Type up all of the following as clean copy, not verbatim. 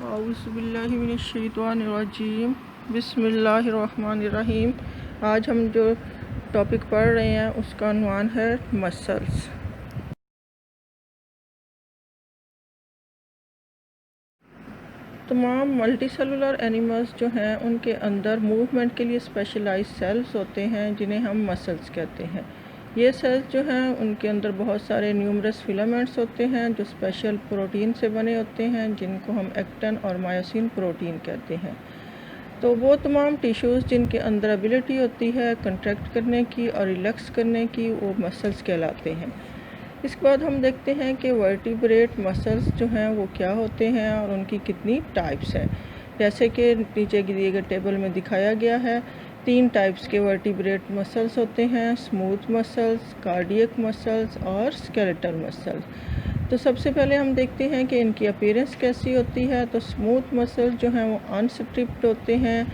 औज़ुबिल्लाहिमिनश्शैतानिर्रजीम बिस्मिल्लाहिर्रहमानिर्रहीम। आज हम जो टॉपिक पढ़ रहे हैं उसका उन्वान है मसल्स। तमाम मल्टी सेलुलर एनिमल्स जो हैं उनके अंदर मूवमेंट के लिए स्पेशलाइज्ड सेल्स होते हैं जिन्हें हम मसल्स कहते हैं। ये सेल्स जो हैं उनके अंदर बहुत सारे न्यूमरस फिलामेंट्स होते हैं जो स्पेशल प्रोटीन से बने होते हैं जिनको हम एक्टिन और मायोसिन प्रोटीन कहते हैं। तो वो तमाम टिश्यूज़ जिनके अंदर एबिलिटी होती है कंट्रैक्ट करने की और रिलैक्स करने की, वो मसल्स कहलाते हैं। इसके बाद हम देखते हैं कि वर्टिब्रेट मसल्स जो हैं वो क्या होते हैं और उनकी कितनी टाइप्स हैं। जैसे कि नीचे दिए गए टेबल में दिखाया गया है, 3 टाइप्स के वर्टिब्रेट मसल्स होते हैं: स्मूथ मसल्स, कार्डियक मसल्स और स्केलेटल मसल्स। तो सबसे पहले हम देखते हैं कि इनकी अपीयरेंस कैसी होती है। तो स्मूथ मसल्स जो हैं वो अनस्ट्रिप्ड होते हैं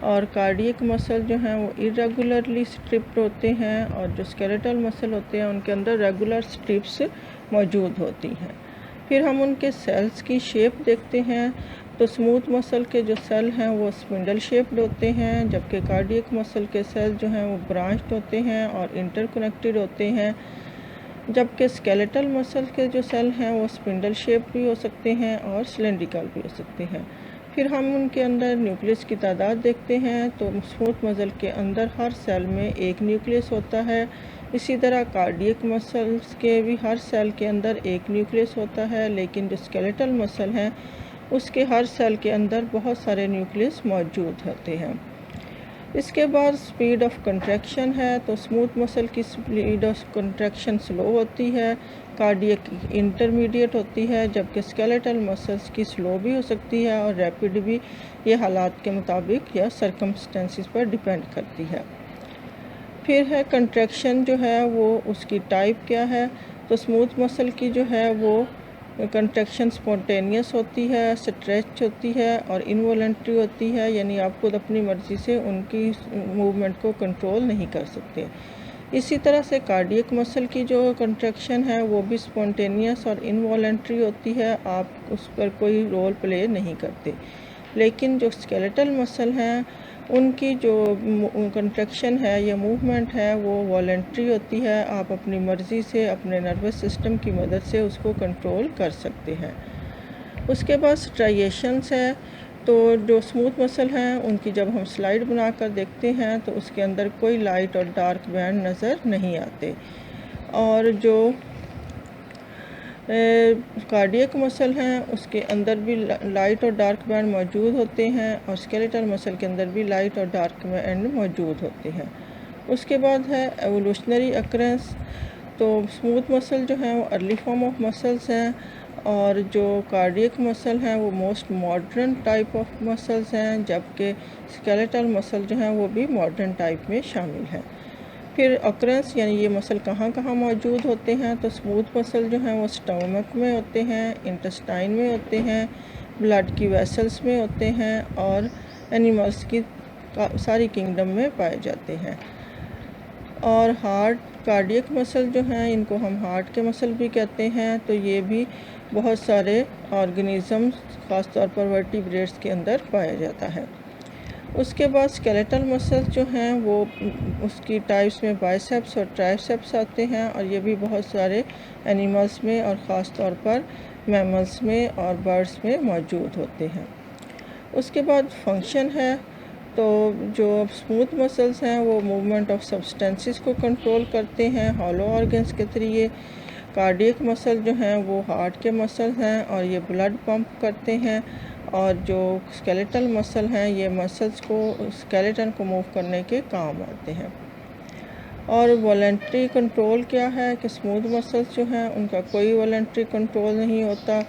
और कार्डियक मसल जो हैं वो इरेगुलरली स्ट्रिप्ड होते हैं, और जो स्केलेटल मसल होते हैं उनके अंदर रेगुलर स्ट्रिप्स मौजूद होती हैं। फिर हम उनके सेल्स की शेप देखते हैं। तो स्मूथ मसल के जो सेल हैं वो स्पिंडल शेप्ड होते हैं, जबकि कार्डियक मसल के सेल जो हैं वो ब्रांच्ड होते हैं और इंटरकनेक्टेड होते हैं। जबकि स्केलेटल मसल के जो सेल हैं वो स्पिंडल शेप भी हो सकते हैं और सिलेंड्रिकल भी हो सकते हैं। फिर हम उनके अंदर न्यूक्लियस की तादाद देखते हैं। तो स्मूथ मसल के अंदर हर सेल में एक न्यूक्लियस होता है। इसी तरह कार्डियक मसल्स के भी हर सेल के अंदर एक न्यूक्लियस होता है, लेकिन जो स्केलेटल मसल हैं उसके हर सेल के अंदर बहुत सारे न्यूक्लियस मौजूद होते हैं। इसके बाद स्पीड ऑफ कंट्रैक्शन है। तो स्मूथ मसल की स्पीड ऑफ कंट्रैक्शन स्लो होती है, कार्डियक इंटरमीडिएट होती है, जबकि स्केलेटल मसल्स की स्लो भी हो सकती है और रैपिड भी। ये हालात के मुताबिक या सरकमस्टेंसेस पर डिपेंड करती है। फिर है कंट्रैक्शन जो है वो उसकी टाइप क्या है। तो स्मूथ मसल की जो है वो कंट्रैक्शन स्पॉन्टेनियस होती है, स्ट्रेच होती है और इनवॉलंटरी होती है, यानी आप खुद अपनी मर्ज़ी से उनकी मूवमेंट को कंट्रोल नहीं कर सकते। इसी तरह से कार्डियक मसल की जो कंट्रैक्शन है वो भी स्पॉन्टेनियस और इनवॉलंटरी होती है, आप उस पर कोई रोल प्ले नहीं करते। लेकिन जो स्केलेटल मसल हैं उनकी जो कंट्रैक्शन है या मूवमेंट है वो वॉलंटरी होती है, आप अपनी मर्ज़ी से अपने नर्वस सिस्टम की मदद से उसको कंट्रोल कर सकते हैं। उसके बाद स्ट्राइएशंस है। तो जो स्मूथ मसल हैं उनकी जब हम स्लाइड बनाकर देखते हैं तो उसके अंदर कोई लाइट और डार्क बैंड नज़र नहीं आते, और जो कार्डियक मसल हैं उसके अंदर भी लाइट और डार्क बैंड मौजूद होते हैं, और स्केलेटल मसल के अंदर भी लाइट और डार्क बैंड मौजूद होते हैं। उसके बाद है एवोल्यूशनरी अकरेंस। तो स्मूथ मसल जो हैं वो अर्ली फॉर्म ऑफ मसल्स हैं, और जो कार्डियक मसल हैं वो most modern type of muscles हैं, जबकि स्केलेटल मसल जो हैं वो भी मॉडर्न टाइप में शामिल हैं। फिर अक्रेंस यानी ये मसल कहाँ कहाँ मौजूद होते हैं। तो स्मूथ मसल जो हैं वो स्टमक में होते हैं, इंटेस्टाइन में होते हैं, ब्लड की वेसल्स में होते हैं, और एनिमल्स की सारी किंगडम में पाए जाते हैं। और हार्ट कार्डियक मसल जो हैं इनको हम हार्ट के मसल भी कहते हैं। तो ये भी बहुत सारे ऑर्गेनिज़म्स ख़ास तौर पर वर्टिब्रेट्स के अंदर पाया जाता है। उसके बाद स्केलेटल मसल्स जो हैं वो उसकी टाइप्स में बाइसेप्स और ट्राइसेप्स आते हैं, और ये भी बहुत सारे एनिमल्स में और ख़ास तौर पर मैमल्स में और बर्ड्स में मौजूद होते हैं। उसके बाद फंक्शन है। तो जो स्मूथ मसल्स हैं वो मूवमेंट ऑफ सब्सटेंसेस को कंट्रोल करते हैं हॉलो ऑर्गन्स के ज़रिए। कार्डियक मसल जो हैं वो हार्ट के मसल हैं और ये ब्लड पंप करते हैं, और जो स्केलेटल मसल हैं ये मसल्स को स्केलेटन को मूव करने के काम आते हैं। और वॉलंटरी कंट्रोल क्या है कि स्मूथ मसल्स जो हैं उनका कोई वॉलंटरी कंट्रोल नहीं होता।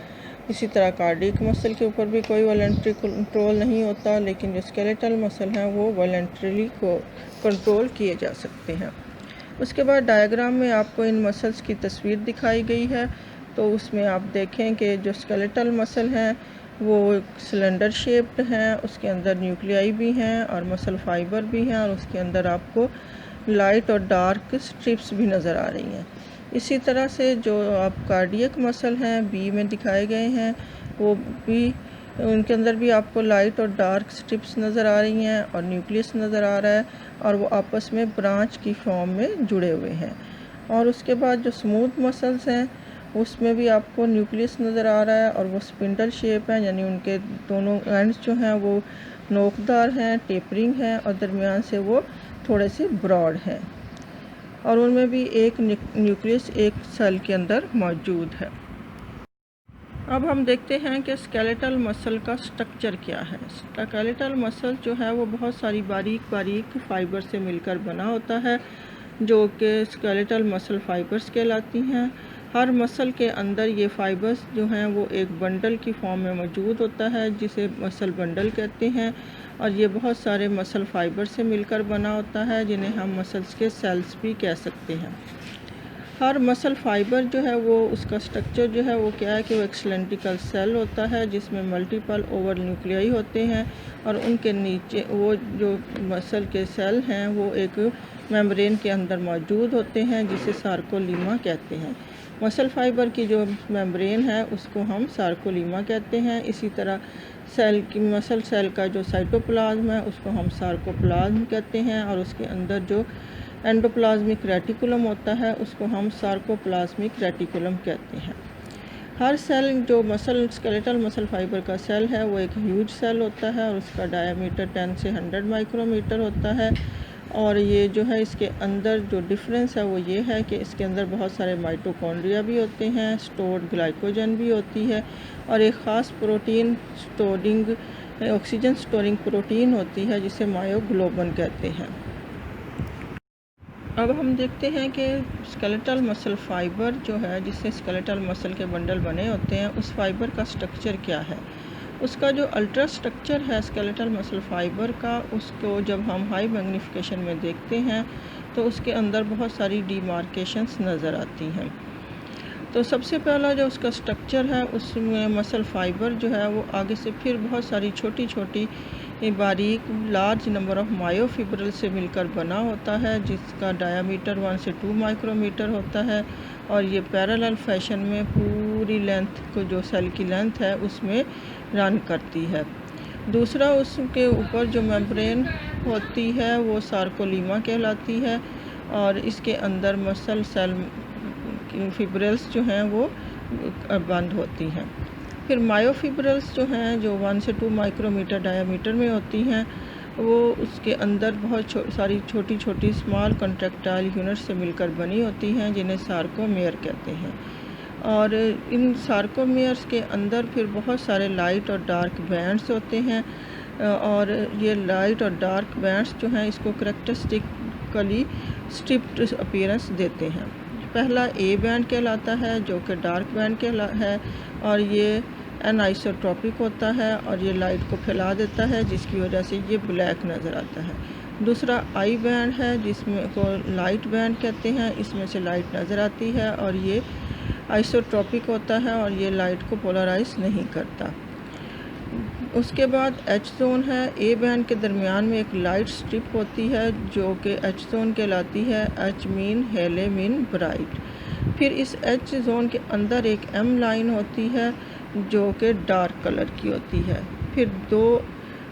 इसी तरह कार्डियक मसल के ऊपर भी कोई वॉलंटरी कंट्रोल नहीं होता, लेकिन जो स्केलेटल मसल हैं वो वॉलंटरीली को कंट्रोल किए जा सकते हैं। उसके बाद डायग्राम में आपको इन मसल्स की तस्वीर दिखाई गई है। तो उसमें आप देखें कि जो स्केलेटल मसल हैं वो सिलेंडर शेप्ड हैं, उसके अंदर न्यूक्लियाई भी हैं और मसल फाइबर भी हैं, और उसके अंदर आपको लाइट और डार्क स्ट्रिप्स भी नज़र आ रही हैं। इसी तरह से जो आप कार्डियक मसल हैं बी में दिखाए गए हैं वो भी उनके अंदर भी आपको लाइट और डार्क स्ट्रिप्स नज़र आ रही हैं और न्यूक्लियस नज़र आ रहा है और वो आपस में ब्रांच की फॉर्म में जुड़े हुए हैं। और उसके बाद जो स्मूथ मसल्स हैं उसमें भी आपको न्यूक्लियस नज़र आ रहा है और वो स्पिंडल शेप है, यानी उनके दोनों एंड्स जो हैं वो नोकदार हैं, टेपरिंग हैं और दरमियान से वो थोड़े से ब्रॉड हैं और उनमें भी एक न्यूक्लियस एक सेल के अंदर मौजूद है। अब हम देखते हैं कि स्केलेटल मसल का स्ट्रक्चर क्या है। स्केलेटल मसल जो है वो बहुत सारी बारीक बारीक फाइबर से मिलकर बना होता है, जो कि स्केलेटल मसल फाइबर्स कहलाती हैं। हर मसल के अंदर ये फाइबर्स जो हैं वो एक बंडल की फॉर्म में मौजूद होता है, जिसे मसल बंडल कहते हैं और ये बहुत सारे मसल फाइबर से मिलकर बना होता है, जिन्हें हम मसल्स के सेल्स भी कह सकते हैं। हर मसल फाइबर जो है वो उसका स्ट्रक्चर जो है वो क्या है कि वो एक सिलेंड्रिकल सेल होता है, जिसमें मल्टीपल ओवल न्यूक्लियाई होते हैं और उनके नीचे वो जो मसल के सेल हैं वो एक मेम्ब्रेन के अंदर मौजूद होते हैं, जिसे सार्कोलीमा कहते हैं। मसल फाइबर की जो मेम्ब्रेन है उसको हम सार्कोलीमा कहते हैं। इसी तरह मसल सेल का जो साइटोप्लाज्म है उसको हम सार्कोप्लाज्म कहते हैं और उसके अंदर जो एंडोप्लाज्मिक रेटिकुलम होता है उसको हम सार्कोप्लाज्मिक रेटिकुलम कहते हैं। हर सेल जो स्केलेटल मसल फाइबर का सेल है वो एक ह्यूज सेल होता है और उसका डायमीटर 10 से 100 माइक्रोमीटर होता है। और ये जो है इसके अंदर जो डिफरेंस है वो ये है कि इसके अंदर बहुत सारे माइटोकॉन्ड्रिया भी होते हैं, स्टोर्ड ग्लाइकोजन भी होती है और एक ख़ास protein storing oxygen storing protein होती है जिसे मायोग्लोबिन कहते हैं। अब हम देखते हैं कि स्केलेटल मसल फाइबर जो है, जिससे स्केलेटल मसल के बंडल बने होते हैं, उस फाइबर का स्ट्रक्चर क्या है। उसका जो अल्ट्रा स्ट्रक्चर है स्केलेटल मसल फाइबर का, उसको जब हम हाई मैग्नीफिकेशन में देखते हैं तो उसके अंदर बहुत सारी डिमार्केशंस नज़र आती हैं। तो सबसे पहला जो उसका स्ट्रक्चर है उसमें मसल फाइबर जो है वो आगे से फिर बहुत सारी छोटी छोटी बारीक लार्ज नंबर ऑफ मायोफिब्रल से मिलकर बना होता है, जिसका डायामीटर 1 से 2 माइक्रोमीटर होता है और ये पैरेलल फैशन में पूरी लेंथ को जो सेल की लेंथ है उसमें रन करती है। दूसरा उसके ऊपर जो मेम्ब्रेन होती है वो सार्कोलीमा कहलाती है और इसके अंदर मसल सेल फिब्रल्स जो हैं वो बंद होती हैं। फिर मायोफिब्रल्स जो हैं जो 1 से 2 माइक्रोमीटर डायामीटर में होती हैं, वो उसके अंदर बहुत सारी छोटी छोटी स्मॉल कंट्रैक्टाइल यूनिट से मिलकर बनी होती हैं, जिन्हें सार्कोमेयर कहते हैं। और इन सार्कोमेयर्स के अंदर फिर बहुत सारे लाइट और डार्क बैंड्स होते हैं और ये लाइट और डार्क बैंड्स जो हैं इसको करेक्टरिस्टिकली स्ट्रिप्ड अपीयरेंस देते हैं। पहला ए बैंड कहलाता है जो कि डार्क बैंड है और ये एनाइसोट्रॉपिक होता है और ये लाइट को फैला देता है, जिसकी वजह से ये ब्लैक नज़र आता है। दूसरा आई बैंड है जिसमें को लाइट बैंड कहते हैं, इसमें से लाइट नज़र आती है और ये आइसोट्रॉपिक होता है और ये लाइट को पोलराइज नहीं करता। उसके बाद एच जोन है। ए बैंड के दरमियान में एक लाइट स्ट्रिप होती है जो कि एच जोन कहलाती है, एच मीन हेले मीन ब्राइट। फिर इस एच जोन के अंदर एक एम लाइन होती है जो कि डार्क कलर की होती है। फिर दो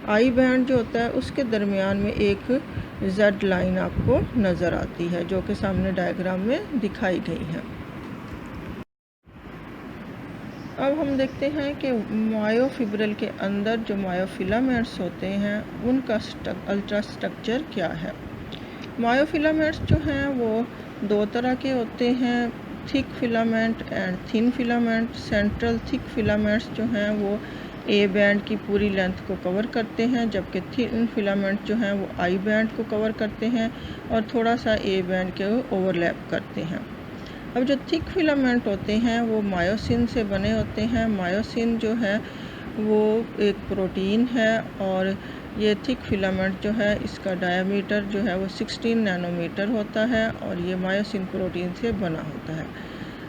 आई बैंड जो होता है उसके दरमियान में एक जेड लाइन आपको नज़र आती है जो कि सामने डायग्राम में दिखाई गई है। अब हम देखते हैं कि मायोफिब्रल के अंदर जो मायोफिलामेंट्स होते हैं उनका अल्ट्रा स्ट्रक्चर क्या है। मायोफिलामेंट्स जो हैं वो दो तरह के होते हैं, thick filament and thin filament. Central thick filaments जो हैं वो ए बैंड की पूरी लेंथ को कवर करते हैं, जबकि थिन फिलामेंट जो हैं वो आई बैंड को कवर करते हैं और थोड़ा सा ए बैंड के ओवरलैप करते हैं। अब जो थिक फिलामेंट होते हैं वो मायोसिन से बने होते हैं। मायोसिन जो है वो एक प्रोटीन है और ये थिक फिलामेंट जो है इसका डायमीटर जो है वो 16 नैनोमीटर होता है और ये मायोसिन प्रोटीन से बना होता है।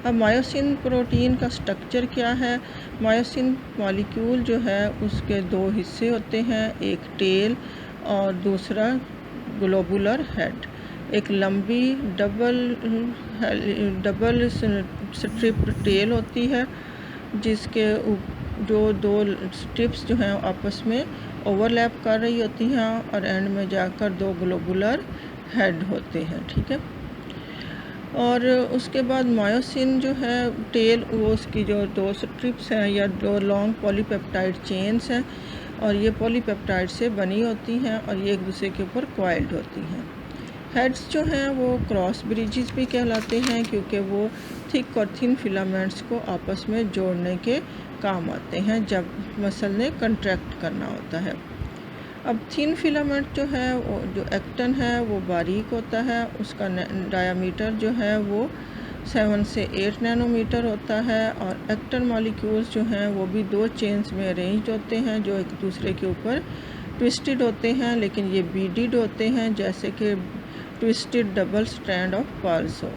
अब मायोसिन प्रोटीन का स्ट्रक्चर क्या है। मायोसिन मॉलिक्यूल जो है उसके दो हिस्से होते हैं, एक टेल और दूसरा ग्लोबुलर हेड। एक लंबी डबल स्ट्रिप टेल होती है जिसके जो दो स्ट्रिप्स जो हैं आपस में ओवरलैप कर रही होती हैं और एंड में जाकर दो ग्लोबुलर हेड होते हैं, ठीक है। और उसके बाद मायोसिन जो है टेल, वो उसकी जो दो स्ट्रिप्स हैं या दो लॉन्ग पॉलीपेप्टाइड चेन्स हैं और ये पॉलीपेप्टाइड से बनी होती हैं और ये एक दूसरे के ऊपर कॉइल्ड होती हैं। हेड्स जो हैं वो क्रॉस ब्रिजेस भी कहलाते हैं क्योंकि वो थिक और थिन फिलामेंट्स को आपस में जोड़ने के काम आते हैं जब मसल ने कंट्रैक्ट करना होता है। अब थिन फिलामेंट जो है वो जो एक्टन है वो बारीक होता है, उसका डायामीटर जो है वो 7 से 8 नैनोमीटर होता है और एक्टन मॉलिक्यूल्स जो हैं वो भी दो चेन्स में अरेंज होते हैं जो एक दूसरे के ऊपर ट्विस्टेड होते हैं, लेकिन ये बीडिड होते हैं जैसे कि twisted double strand of pearls हो।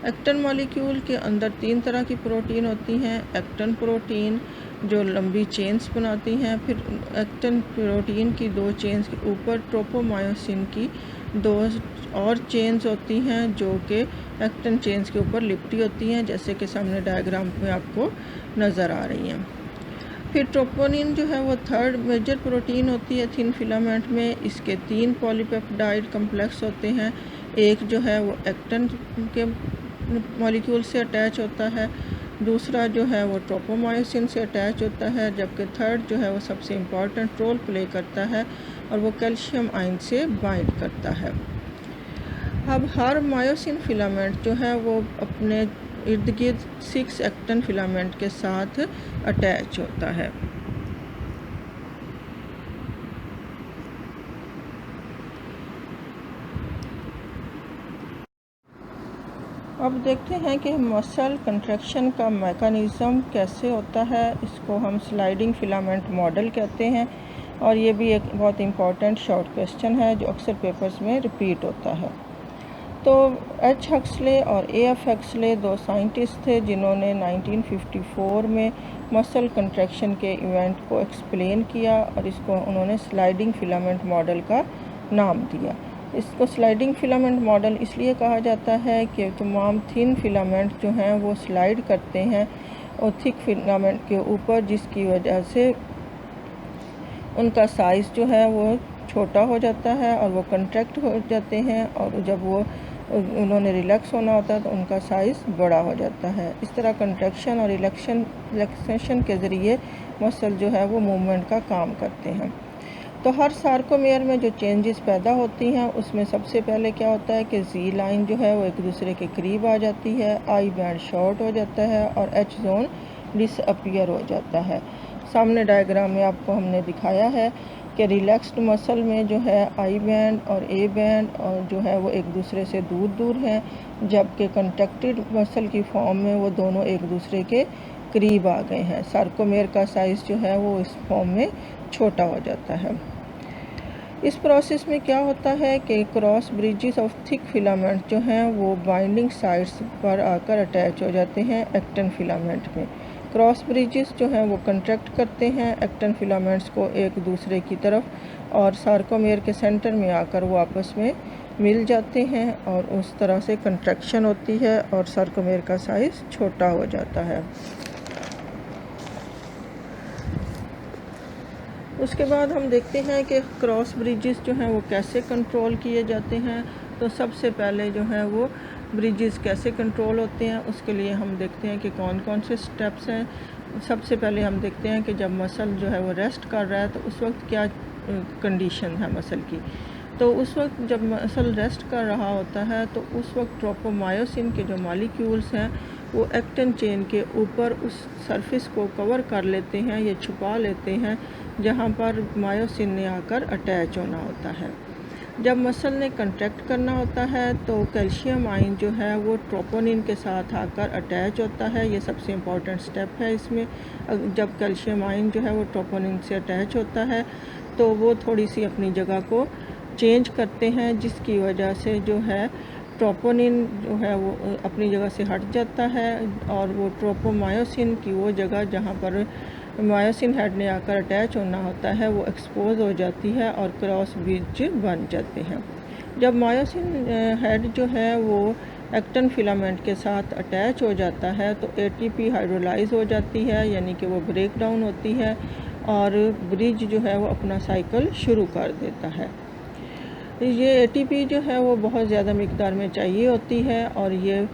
एक्टन मॉलिक्यूल के अंदर 3 तरह की प्रोटीन होती हैं। एक्टन प्रोटीन जो लंबी चेन्स बनाती हैं, फिर एक्टन प्रोटीन की 2 चेन्स के ऊपर ट्रोपोमायोसिन की 2 और चेन्स होती हैं जो कि एक्टन चेन्स के ऊपर लिपटी होती हैं, जैसे कि सामने डायग्राम में आपको नज़र आ रही हैं। फिर ट्रोपोनिन जो है वो थर्ड मेजर प्रोटीन होती है थिन फिलामेंट में। इसके 3 पॉलीपेप्टाइड कम्प्लेक्स होते हैं, एक जो है वो एक्टन के मॉलिक्यूल से अटैच होता है, दूसरा जो है वो ट्रोपोमायोसिन से अटैच होता है, जबकि थर्ड जो है वो सबसे इम्पॉर्टेंट रोल प्ले करता है और वो कैल्शियम आयन से बाइंड करता है। अब हर मायोसिन फिलामेंट जो है वो अपने इर्द गिर्द 6 एक्टन फिलामेंट के साथ अटैच होता है। अब देखते हैं कि मसल कंट्रैक्शन का मैकेनिज़्म कैसे होता है। इसको हम स्लाइडिंग फिलामेंट मॉडल कहते हैं और ये भी एक बहुत इम्पॉर्टेंट शॉर्ट क्वेश्चन है जो अक्सर पेपर्स में रिपीट होता है। तो एच हक्सले और एफ हक्सले 2 साइंटिस्ट थे जिन्होंने 1954 में मसल कंट्रैक्शन के इवेंट को एक्सप्लेन किया और इसको उन्होंने स्लाइडिंग फिलामेंट मॉडल का नाम दिया। इसको स्लाइडिंग फिलामेंट मॉडल इसलिए कहा जाता है कि तमाम थिन फिलामेंट जो हैं वो स्लाइड करते हैं और थिक फिलामेंट के ऊपर, जिसकी वजह से उनका साइज़ जो है वो छोटा हो जाता है और वो कंट्रैक्ट हो जाते हैं और जब वो उन्होंने रिलैक्स होना होता है तो उनका साइज़ बड़ा हो जाता है। इस तरह कंट्रैक्शन और रिलैक्सेशन के ज़रिए मसल जो है वो मूवमेंट का काम करते हैं। तो हर सार्कोमेयर में जो चेंजेस पैदा होती हैं उसमें सबसे पहले क्या होता है कि जी लाइन जो है वो एक दूसरे के करीब आ जाती है, आई बैंड शॉर्ट हो जाता है और एच जोन डिसअपीयर हो जाता है। सामने डायग्राम में आपको हमने दिखाया है कि रिलैक्स्ड मसल में जो है आई बैंड और ए बैंड और जो है वो एक दूसरे से दूर दूर हैं, जबकि कंट्रैक्टेड मसल की फॉर्म में वो दोनों एक दूसरे के करीब आ गए हैं। सार्कोमेयर का साइज़ जो है वो इस फॉर्म में छोटा हो जाता है। इस प्रोसेस में क्या होता है कि cross bridges of thick filament जो हैं वो बाइंडिंग साइड्स पर आकर अटैच हो जाते हैं एक्टन फिलामेंट में। क्रॉस ब्रिजेस जो हैं वो कंट्रैक्ट करते हैं एक्टन फिलामेंट्स को एक दूसरे की तरफ और सार्कोमेयर के सेंटर में आकर वो आपस में मिल जाते हैं और उस तरह से कंट्रैक्शन होती है और सार्कोमेयर का साइज़ छोटा हो जाता है। उसके बाद हम देखते हैं कि क्रॉस ब्रिजेस जो हैं वो कैसे कंट्रोल किए जाते हैं। तो सबसे पहले जो है वो ब्रिजेस कैसे कंट्रोल होते हैं उसके लिए हम देखते हैं कि कौन कौन से स्टेप्स हैं। सबसे पहले हम देखते हैं कि जब मसल जो है वो रेस्ट कर रहा है तो उस वक्त क्या कंडीशन है मसल की। तो उस वक्त जब मसल रेस्ट कर रहा होता है तो उस वक्त ट्रोपोमायोसिन के जो मॉलिक्यूल्स हैं वो एक्टन चेन के ऊपर उस सरफेस को कवर कर लेते हैं या छुपा लेते हैं जहाँ पर मायोसिन ने आकर अटैच होना होता है। जब मसल ने कंट्रैक्ट करना होता है तो कैल्शियम आयन जो है वो ट्रोपोनिन के साथ आकर अटैच होता है। ये सबसे इम्पॉर्टेंट स्टेप है इसमें। जब कैल्शियम आयन जो है वो ट्रोपोनिन से अटैच होता है तो वो थोड़ी सी अपनी जगह को चेंज करते हैं, जिसकी वजह से जो है ट्रोपोनिन जो है वो अपनी जगह से हट जाता है और वो ट्रोपोमायोसिन की वो जगह जहाँ पर मायोसिन हेड ने आकर अटैच होना होता है वो एक्सपोज हो जाती है और क्रॉस ब्रिज बन जाते हैं। जब मायोसिन हेड जो है वो एक्टिन फिलामेंट के साथ अटैच हो जाता है तो ATP हाइड्रोलाइज हो जाती है, यानी कि वो ब्रेक डाउन होती है और ब्रिज जो है वो अपना साइकिल शुरू कर देता है। ये ATP जो है वो बहुत ज़्यादा मिकदार में चाहिए होती है और ये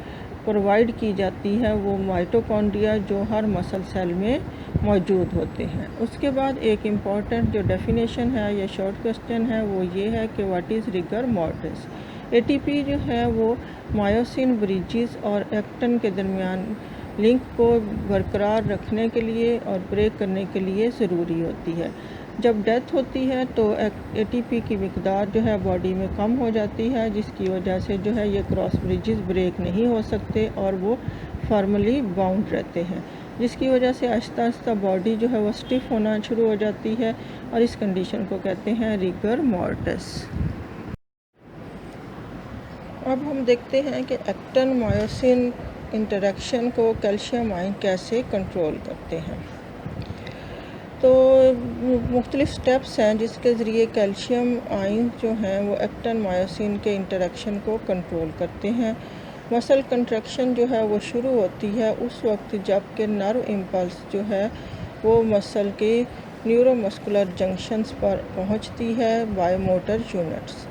प्रोवाइड की जाती है वो माइटोकॉन्ड्रिया जो हर मसल सेल में मौजूद होते हैं। उसके बाद एक इम्पॉर्टेंट जो डेफिनेशन है या शॉर्ट क्वेश्चन है वो ये है कि what is rigor mortis. ATP जो है वो मायोसिन ब्रिजेस और एक्टिन के दरमियान लिंक को बरकरार रखने के लिए और ब्रेक करने के लिए ज़रूरी होती है। जब डेथ होती है तो ATP की मिकदार जो है बॉडी में कम हो जाती है, जिसकी वजह से जो है ये क्रॉस ब्रिजेस ब्रेक नहीं हो सकते और वो फॉर्मली बाउंड रहते हैं, जिसकी वजह से आहिस्ता आहिस्ता बॉडी जो है वो स्टिफ होना शुरू हो जाती है और इस कंडीशन को कहते हैं रिगर मॉर्टिस। अब हम देखते हैं कि एक्टिन मायोसिन इंटरेक्शन को कैल्शियम आयन कैसे कंट्रोल करते हैं। तो मुख्तलिफ़ स्टेप्स हैं जिसके ज़रिए कैल्शियम आयन जो हैं वो एक्टिन मायोसिन के इंटरेक्शन को कंट्रोल करते हैं। मसल कंट्रैक्शन जो है वो शुरू होती है उस वक्त जबकि नर्व इम्पल्स जो है वो मसल के न्यूरोमस्कुलर जंक्शंस पर पहुंचती है by motor units.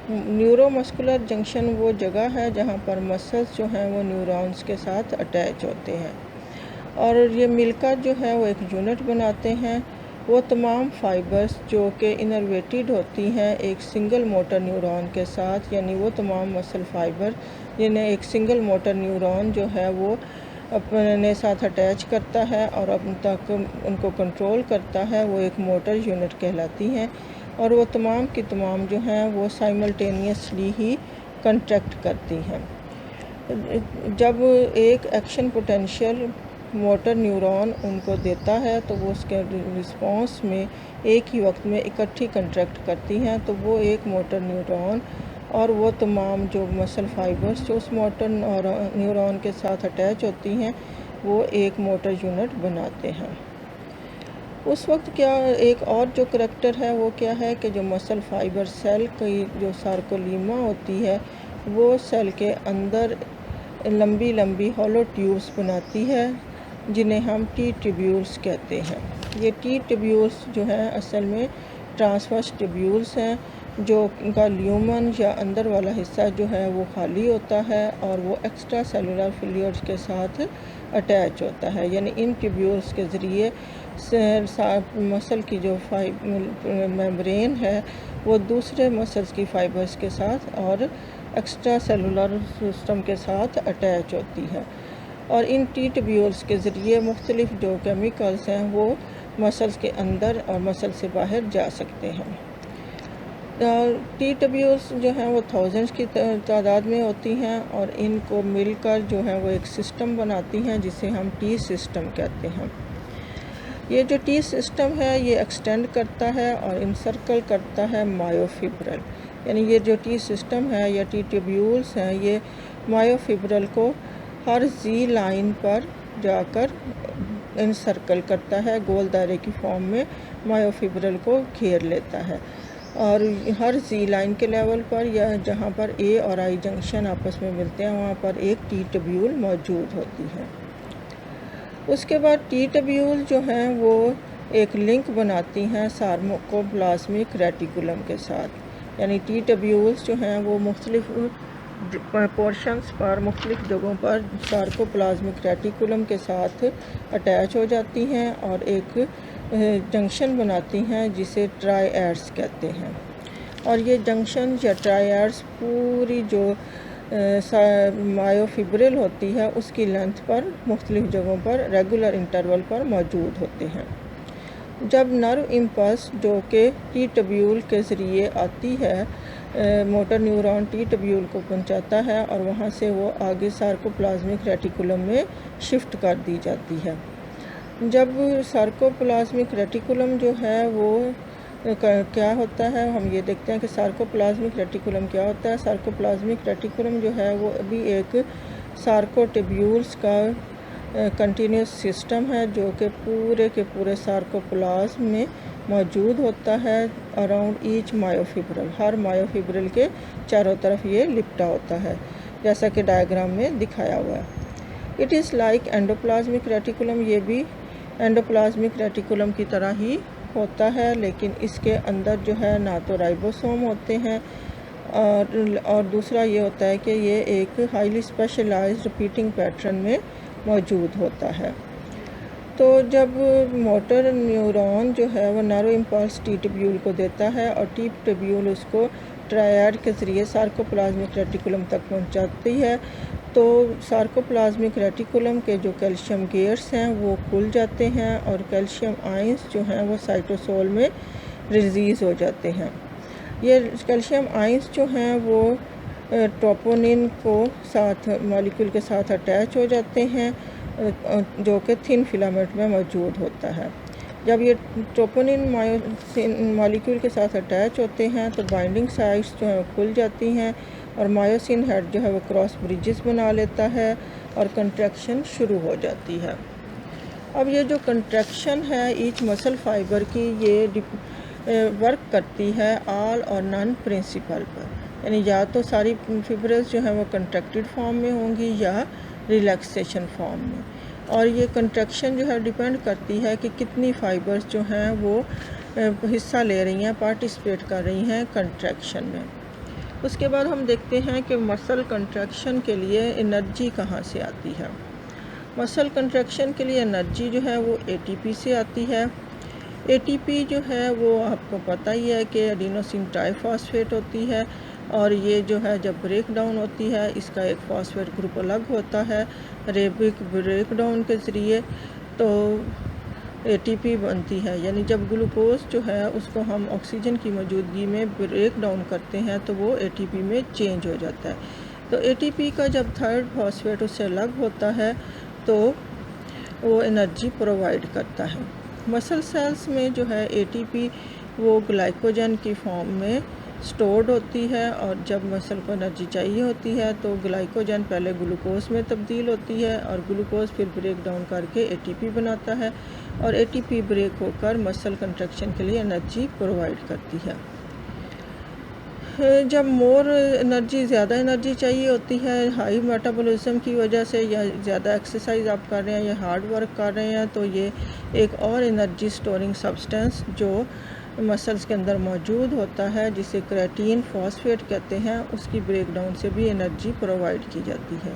Neuromuscular junction वो जगह है जहां पर मसल्स जो हैं वो न्यूरॉन्स के साथ अटैच होते हैं और ये मिलकर जो है वो एक यूनिट बनाते हैं। वो तमाम फाइबर्स जो कि इनर्वेटेड होती हैं एक सिंगल मोटर न्यूरॉन के साथ, यानी वो तमाम मसल फाइबर जिन्हें एक सिंगल मोटर न्यूरॉन जो है वो अपने साथ अटैच करता है और अब तक उनको कंट्रोल करता है, वो एक मोटर यूनिट कहलाती हैं और वो तमाम की तमाम जो हैं वो साइमल्टेनियसली ही कंट्रैक्ट करती हैं। जब एक एक्शन पोटेंशियल मोटर न्यूरॉन उनको देता है तो वो उसके रिस्पॉन्स में एक ही वक्त में इकट्ठी कंट्रैक्ट करती हैं, तो वो एक मोटर न्यूरॉन और वो तमाम जो मसल फाइबर्स जो उस मोटर न्यूरॉन के साथ अटैच होती हैं वो एक मोटर यूनिट बनाते हैं। उस वक्त क्या एक और जो करैक्टर है वो क्या है कि जो मसल फाइबर सेल की जो सार्कोलीमा होती है वो सेल के अंदर लंबी लंबी हॉलो ट्यूब्स बनाती है जिन्हें हम टी ट्यूब्यूल्स कहते हैं। ये टी ट्यूब्यूल्स जो हैं असल में ट्रांसवर्स ट्यूब्यूल्स हैं जो इनका ल्यूमन या अंदर वाला हिस्सा जो है वो खाली होता है और वो एक्स्ट्रा सेलुलर फ्लूइड्स के साथ अटैच होता है, यानी इन ट्यूब्यूल्स के ज़रिए मसल की जो मेम्ब्रेन है वो दूसरे मसल्स की फाइबर्स के साथ और एक्स्ट्रा सेलुलर सिस्टम के साथ अटैच होती है और इन टी ट्यूब्यूल्स के ज़रिए मुख्तलिफ़ जो केमिकल्स हैं वो मसल्स के अंदर और मसल से बाहर जा सकते हैं। टी ट्यूब्यूल्स जो हैं वो थाउजेंड्स की तादाद में होती हैं और इनको मिलकर जो है वो एक सिस्टम बनाती हैं जिसे हम टी सिस्टम कहते हैं। ये जो टी सिस्टम है ये एक्सटेंड करता है और इंसर्कल करता है मायोफिब्रल, यानी ये जो टी सिस्टम है या टी ट्यूब्यूल्स हैं ये मायोफिब्रल को हर जी लाइन पर जाकर इंसर्कल करता है, गोल दायरे की फॉर्म में मायोफिब्रल को घेर लेता है और हर जी लाइन के लेवल पर या जहाँ पर ए और आई जंक्शन आपस में मिलते हैं वहाँ पर एक टी ट्यूब्यूल मौजूद होती है। उसके बाद टी ट्यूब्यूल जो हैं वो एक लिंक बनाती हैं सार्कोप्लाज्मिक रेटिकुलम के साथ, यानी टी ट्यूब्यूल्स जो हैं वो मुख्तलिफ पोर्शंस पर मुख्तलिफ जगहों पर सार्कोप्लाज्मिक रेटिकुलम के साथ अटैच हो जाती हैं और एक जंक्शन बनाती हैं जिसे ट्रायड्स कहते हैं और ये जंक्शन या ट्रायड्स पूरी जो मायोफिब्रिल होती है उसकी लेंथ पर मुख्तलिफ जगहों पर रेगुलर इंटरवल पर मौजूद होते हैं। जब नर्व इम्पल्स जो कि टी ट्यूब्यूल के ज़रिए आती है मोटर न्यूरॉन टी ट्यूब्यूल को पहुंचाता है और वहां से वो आगे सार्कोप्लाज्मिक रेटिकुलम में शिफ्ट कर दी जाती है। जब सार्कोप्लाज्मिक रेटिकुलम जो है वो क्या होता है, हम ये देखते हैं कि सार्कोप्लाज्मिक रेटिकुलम क्या होता है। सार्कोप्लाज्मिक रेटिकुलम जो है वो अभी एक सार्कोट्यूब्यूल्स का कंटिन्यूस सिस्टम है जो कि पूरे के पूरे सार्कोप्लाज्म में मौजूद होता है अराउंड ईच मायोफिब्रल, हर मायोफिब्रल के चारों तरफ ये लिपटा होता है। जैसा कि डायग्राम में दिखाया हुआ है। It is like endoplasmic reticulum, ये भी एंडोप्लाज्मिक रेटिकुलम की तरह ही होता है, लेकिन इसके अंदर जो है ना तो राइबोसोम होते हैं और दूसरा ये होता है कि ये एक हाईली स्पेशलाइज्ड रिपीटिंग पैटर्न में मौजूद होता है। तो जब मोटर न्यूरॉन जो है वो नैरो इम्पल्स टी ट्यूब्यूल को देता है और टी ट्यूब्यूल उसको ट्रायड के ज़रिए सार्कोप्लाज्मिक रेटिकुलम तक पहुंचाती है, तो सार्कोप्लाज्मिक रेटिकुलम के जो कैल्शियम गेट्स हैं वो खुल जाते हैं और कैल्शियम आयंस जो हैं वो साइटोसोल में रिलीज़ हो जाते हैं। ये कैल्शियम आयंस जो हैं वो ट्रोपोनिन को साथ मॉलिक्यूल के साथ अटैच हो जाते हैं, जो कि थिन फिलामेंट में मौजूद होता है। जब ये ट्रोपोनिन मायोसिन मॉलिक्यूल के साथ अटैच होते हैं तो बाइंडिंग साइट्स जो हैं खुल जाती हैं और मायोसिन हेड जो है वो क्रॉस ब्रिजेस बना लेता है और कंट्रैक्शन शुरू हो जाती है। अब ये जो कंट्रैक्शन है ईच मसल फाइबर की, ये वर्क करती है ऑल और नॉन प्रिंसिपल पर, यानी या तो सारी फिब्रेस जो हैं वो कंट्रैक्टेड फॉर्म में होंगी या रिलैक्सेशन फॉर्म में, और ये कंट्रैक्शन जो है डिपेंड करती है कि कितनी फाइबर्स जो हैं वो हिस्सा ले रही हैं, पार्टिसिपेट कर रही हैं कंट्रैक्शन में। उसके बाद हम देखते हैं कि मसल कंट्रैक्शन के लिए एनर्जी कहाँ से आती है। मसल कंट्रैक्शन के लिए एनर्जी जो है वो एटीपी से आती है। एटीपी जो है वो आपको पता ही है कि एडिनोसिन ट्राइफॉस्फेट होती है, और ये जो है जब ब्रेक डाउन होती है इसका एक फॉस्फेट ग्रुप अलग होता है रेबिक ब्रेक डाउन के ज़रिए, तो एटीपी बनती है। यानी जब ग्लूकोज जो है उसको हम ऑक्सीजन की मौजूदगी में ब्रेक डाउन करते हैं तो वो एटीपी में चेंज हो जाता है। तो एटीपी का जब थर्ड फॉस्फेट उससे अलग होता है तो वो एनर्जी प्रोवाइड करता है। मसल सेल्स में जो है एटीपी वो ग्लाइकोजन की फॉर्म में स्टोर्ड होती है, और जब मसल को एनर्जी चाहिए होती है तो ग्लाइकोजन पहले ग्लूकोज में तब्दील होती है और ग्लूकोज फिर ब्रेक डाउन करके एटीपी बनाता है, और एटीपी ब्रेक होकर मसल कंट्रैक्शन के लिए एनर्जी प्रोवाइड करती है। जब मोर एनर्जी ज़्यादा एनर्जी चाहिए होती है हाई मेटाबॉलिज्म की वजह से, या ज़्यादा एक्सरसाइज आप कर रहे हैं या हार्ड वर्क कर रहे हैं, तो ये एक और एनर्जी स्टोरिंग सब्सटेंस जो मसल्स के अंदर मौजूद होता है जिसे क्रेटीन फॉस्फेट कहते हैं, उसकी ब्रेकडाउन से भी एनर्जी प्रोवाइड की जाती है।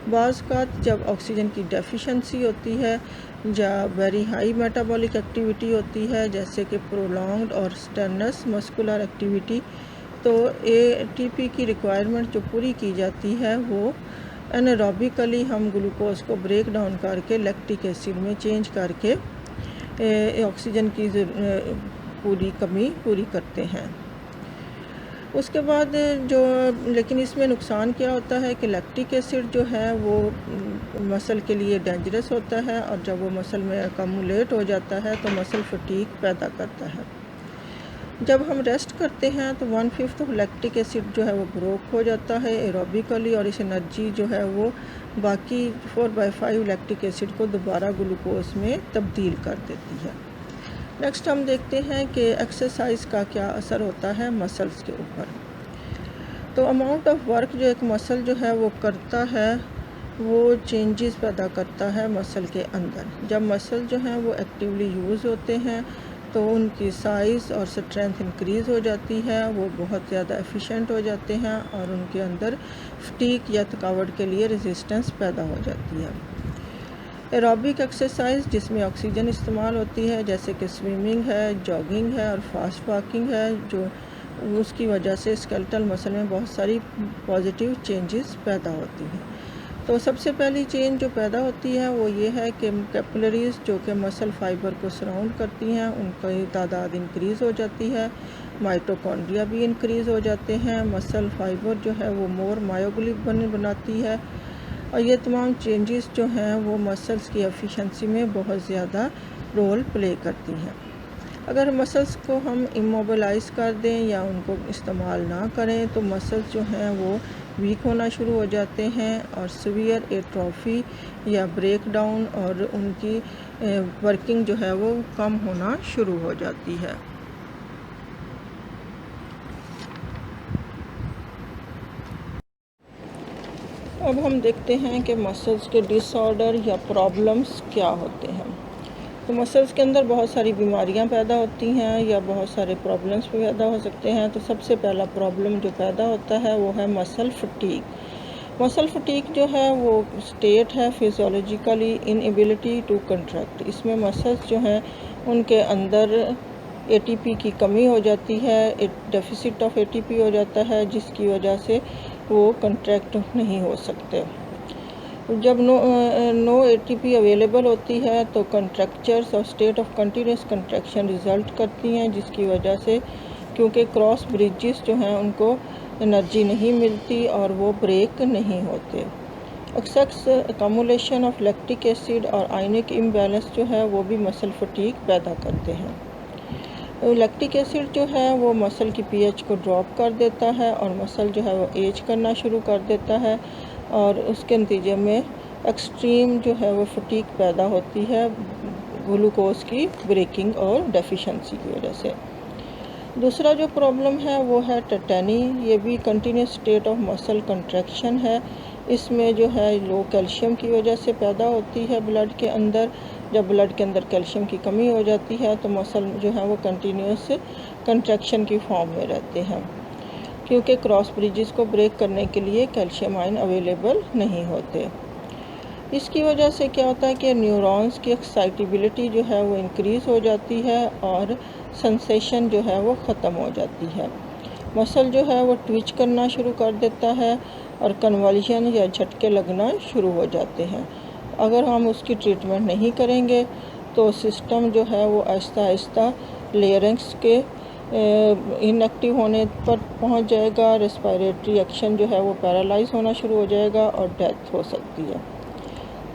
बाज़ का जब ऑक्सीजन की डेफिशिएंसी होती है या वेरी हाई मेटाबॉलिक एक्टिविटी होती है जैसे कि प्रोलॉन्ग्ड और स्टेनस मस्कुलर एक्टिविटी, तो एटीपी की रिक्वायरमेंट जो पूरी की जाती है वो एनारोबिकली हम ग्लूकोज को ब्रेक डाउन करके लैक्टिक एसिड में चेंज करके ऑक्सीजन की पूरी कमी पूरी करते हैं। उसके बाद जो लेकिन इसमें नुकसान क्या होता है कि लैक्टिक एसिड जो है वो मसल के लिए डेंजरस होता है, और जब वो मसल में अकमुलेट हो जाता है तो मसल फटीग पैदा करता है। जब हम रेस्ट करते हैं तो 1/5 ऑफ लैक्टिक एसिड जो है वो ब्रोक हो जाता है एरोबिकली, और इस एनर्जी जो है वो बाकी 4/5 लैक्टिक एसिड को दोबारा ग्लूकोज में तब्दील कर देती है। नेक्स्ट हम देखते हैं कि एक्सरसाइज का क्या असर होता है मसल्स के ऊपर। तो अमाउंट ऑफ वर्क जो एक मसल जो है वो करता है वो चेंजेस पैदा करता है मसल के अंदर। जब मसल जो हैं वो एक्टिवली यूज़ होते हैं तो उनकी साइज़ और स्ट्रेंथ इंक्रीज़ हो जाती है, वो बहुत ज़्यादा एफिशिएंट हो जाते हैं और उनके अंदर फटीग या थकावट के लिए रेजिस्टेंस पैदा हो जाती है। एरोबिक एक्सरसाइज जिसमें ऑक्सीजन इस्तेमाल होती है जैसे कि स्विमिंग है, जॉगिंग है और फास्ट वॉकिंग है, जो उसकी वजह से स्केलेटल मसल में बहुत सारी पॉजिटिव चेंजेस पैदा होती हैं। तो सबसे पहली चेंज जो पैदा होती है वो ये है कि कैपिलरीज जो कि मसल फाइबर को सराउंड करती हैं उनकी तादाद इंक्रीज़ हो जाती है, माइटोकॉन्ड्रिया भी इंक्रीज़ हो जाते हैं, मसल फाइबर जो है वो मोर मायोग्लोबिन बनाती है, और ये तमाम चेंजेस जो हैं वो मसल्स की एफिशिएंसी में बहुत ज़्यादा रोल प्ले करती हैं। अगर मसल्स को हम इमोबिलाइज़ कर दें या उनको इस्तेमाल ना करें तो मसल्स जो हैं वो वीक होना शुरू हो जाते हैं और सीवियर एट्रोफी या ब्रेक डाउन और उनकी वर्किंग जो है वो कम होना शुरू हो जाती है। अब हम देखते हैं कि मसल्स के डिसऑर्डर या प्रॉब्लम्स क्या होते हैं। तो मसल्स के अंदर बहुत सारी बीमारियां पैदा होती हैं या बहुत सारे प्रॉब्लम्स भी पैदा हो सकते हैं। तो सबसे पहला प्रॉब्लम जो पैदा होता है वो है मसल फटीग। मसल फटीग जो है वो स्टेट है फिजियोलॉजिकली इनएबिलिटी टू कंट्रैक्ट। इसमें मसल्स जो हैं उनके अंदर एटीपी की कमी हो जाती है, डेफिसिट ऑफ एटीपी हो जाता है, जिसकी वजह से वो कंट्रैक्ट नहीं हो सकते। जब नो एटीपी अवेलेबल होती है तो कंट्रैक्चर्स और state of continuous contraction result करती हैं, जिसकी वजह से क्योंकि क्रॉस ब्रिजेस जो हैं उनको एनर्जी नहीं मिलती और वो ब्रेक नहीं होते। Excess accumulation of lactic acid और आयनिक इम्बैलेंस जो है वो भी मसल फटीग पैदा करते हैं। लैक्टिक एसिड जो है वो मसल की पीएच को ड्रॉप कर देता है और मसल जो है वो एज करना शुरू कर देता है और उसके नतीजे में एक्सट्रीम जो है वो फटीग पैदा होती है ग्लूकोज की ब्रेकिंग और डेफिशिएंसी की वजह से। दूसरा जो प्रॉब्लम है वो है टेटेनी। ये भी continuous state of muscle contraction है। इसमें जो है लो कैल्शियम की वजह से पैदा होती है ब्लड के अंदर। जब ब्लड के अंदर कैल्शियम की कमी हो जाती है तो मसल जो है वो कंटिन्यूस कंट्रैक्शन की फॉर्म में रहते हैं, क्योंकि क्रॉस ब्रिजेस को ब्रेक करने के लिए कैल्शियम आयन अवेलेबल नहीं होते। इसकी वजह से क्या होता है कि न्यूरॉन्स की एक्साइटेबिलिटी जो है वो इंक्रीज़ हो जाती है और सेंसेशन जो है वो ख़त्म हो जाती है। मसल जो है वो ट्विच करना शुरू कर देता है और कन्वल्शन या झटके लगना शुरू हो जाते हैं। अगर हम उसकी ट्रीटमेंट नहीं करेंगे तो सिस्टम जो है वो आहिस्ता आहिस्ता लेयरिंग्स के इनएक्टिव होने पर पहुंच जाएगा। रेस्पिरेटरी एक्शन जो है वो पैरालाइज होना शुरू हो जाएगा और डेथ हो सकती है।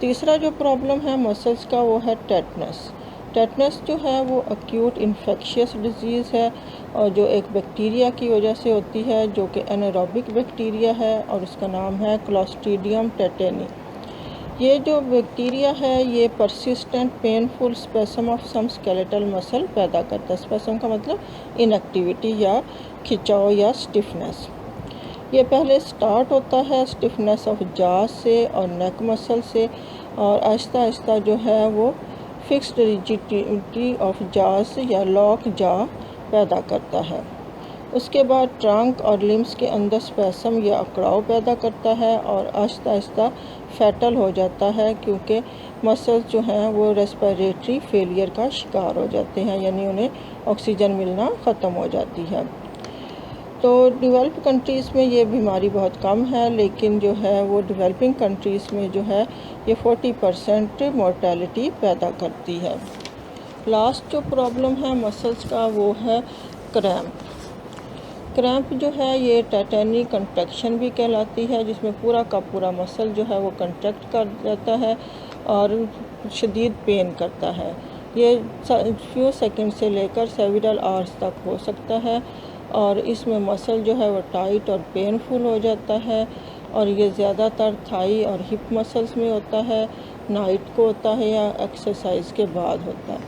तीसरा जो प्रॉब्लम है मसल्स का वो है टेटनस। टेटनस जो है वो अक्यूट इन्फेक्शियस डिजीज़ है और जो एक बैक्टीरिया की वजह से होती है, जो कि एनारोबिक बैक्टीरिया है और उसका नाम है क्लोस्ट्रीडियम टेटेनी। ये जो बैक्टीरिया है ये persistent painful spasm of some skeletal muscle पैदा करता है। स्पेसम का मतलब इनएक्टिविटी या खिंचाव या स्टिफनेस। ये पहले स्टार्ट होता है स्टिफनेस ऑफ जॉ से और नेक मसल से और आहिस्ता आहिस्ता जो है वो फिक्स्ड रिजिडिटी ऑफ जॉस या लॉक जॉ पैदा करता है। उसके बाद ट्रंक और लिम्स के अंदर स्पेसम या अकड़ाव पैदा करता है और आहिस्ता आहिस्ता फैटल हो जाता है, क्योंकि मसल्स जो हैं वो रेस्पिरेटरी फेलियर का शिकार हो जाते हैं, यानी उन्हें ऑक्सीजन मिलना ख़त्म हो जाती है। तो डेवलप कंट्रीज़ में ये बीमारी बहुत कम है, लेकिन जो है वो डेवलपिंग कंट्रीज़ में जो है ये 40% मोर्टेलिटी पैदा करती है। लास्ट जो प्रॉब्लम है मसल्स का वो है क्रैम्प। क्रैम्प जो है ये टेटेनी कंट्रैक्शन भी कहलाती है, जिसमें पूरा का पूरा मसल जो है वो कंट्रैक्ट कर जाता है और शदीद पेन करता है। ये फ्यू सेकंड से लेकर सेवरल आवर्स तक हो सकता है और इसमें मसल जो है वो टाइट और पेनफुल हो जाता है और ये ज़्यादातर थाई और हिप मसल्स में होता है, नाइट को होता है या एक्सरसाइज के बाद होता है।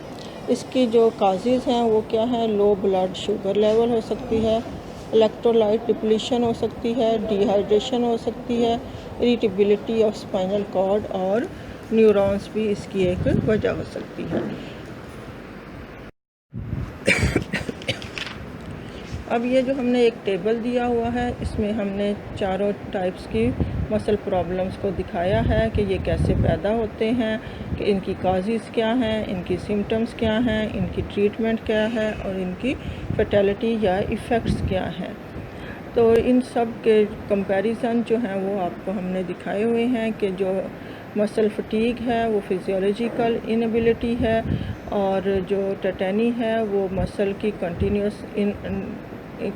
इसकी जो काजेज़ हैं वो क्या हैं? लो ब्लड शुगर लेवल हो सकती है, इलेक्ट्रोलाइट डिप्लीशन हो सकती है, डिहाइड्रेशन हो सकती है, इरिटेबिलिटी ऑफ स्पाइनल कॉर्ड और न्यूरॉन्स भी इसकी एक वजह हो सकती है। अब ये जो हमने एक टेबल दिया हुआ है इसमें हमने चारों टाइप्स की मसल प्रॉब्लम्स को दिखाया है कि ये कैसे पैदा होते हैं, कि इनकी काजेज़ क्या हैं, इनकी सिम्टम्स क्या हैं, इनकी ट्रीटमेंट क्या है और इनकी फैटेलिटी या इफ़ेक्ट्स क्या हैं। तो इन सब के कंपैरिजन जो हैं वो आपको हमने दिखाए हुए हैं कि जो मसल फटीग है वो फिजियोलॉजिकल इनएबिलिटी है और जो टेटेनी है वो मसल की कंटिन्यूस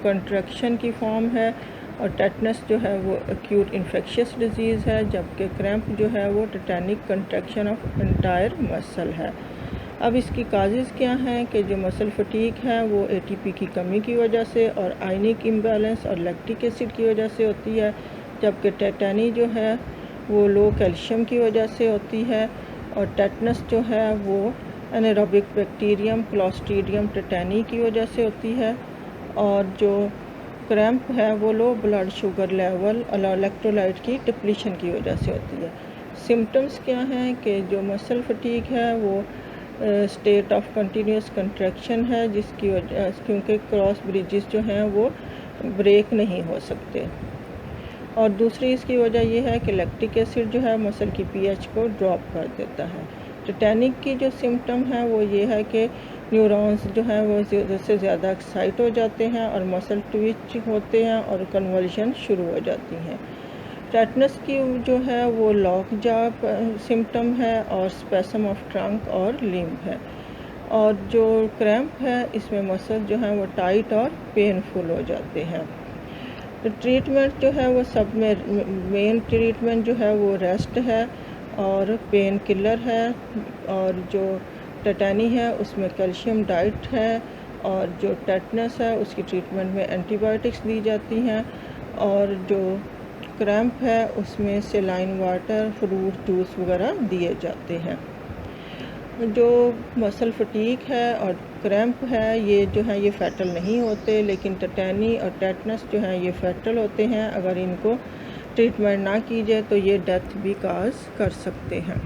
कंट्रैक्शन की फॉर्म है और टेटनस जो है वो एक्यूट इन्फेक्शियस डिजीज़ है, जबकि क्रैम्प जो है वो टेटेनिक कंट्रैक्शन ऑफ एंटायर मसल है। अब इसकी काजेज़ क्या हैं कि जो मसल फटीग है वो एटीपी की कमी की वजह से और आयनिक इम्बैलेंस और लैक्टिक एसिड की वजह से होती है, जबकि टेटेनी जो है वो लो कैल्शियम की वजह से होती है और टेटनस जो है वो एनारोबिक बैक्टीरियम क्लोस्ट्रीडियम टेटेनी की वजह से होती है और जो क्रैम्प है वो लो ब्लड शुगर लेवल और इलेक्ट्रोलाइट की डिप्लीशन की वजह से होती है। सिम्टम्स क्या हैं कि जो मसल फटीग है वो स्टेट ऑफ कंटिन्यूस कंट्रैक्शन है, जिसकी वजह क्योंकि क्रॉस ब्रिजेस जो हैं वो ब्रेक नहीं हो सकते। और दूसरी इसकी वजह यह है कि लैक्टिक एसिड जो है मसल की पीएच को ड्रॉप कर देता है। टेटैनिक की जो सिम्टम है वो ये है कि न्यूरॉन्स जो हैं वो ज़्यादा से ज़्यादा एक्साइट हो जाते हैं और मसल ट्विच होते हैं और कन्वर्जन शुरू हो जाती हैं। टेटनस की जो है वो लॉक जॉ सिम्टम है और स्पेसम ऑफ ट्रंक और लिम्ब है। और जो क्रैम्प है इसमें मसल जो है वो टाइट और पेनफुल हो जाते हैं। तो ट्रीटमेंट जो है वो सब में मेन ट्रीटमेंट जो है वो रेस्ट है और पेन किलर है, और जो टेटनी है उसमें कैल्शियम डाइट है, और जो टेटनस है उसकी ट्रीटमेंट में एंटीबायोटिक्स दी जाती हैं, और जो क्रैम्प है उसमें सेलाइन वाटर, फ्रूट जूस वगैरह दिए जाते हैं। जो मसल फटीक है और क्रैम्प है ये जो है ये फैटल नहीं होते, लेकिन टेटनी और टेटनस जो है ये फैटल होते हैं। अगर इनको ट्रीटमेंट ना की जाए तो ये डेथ भी काज कर सकते हैं।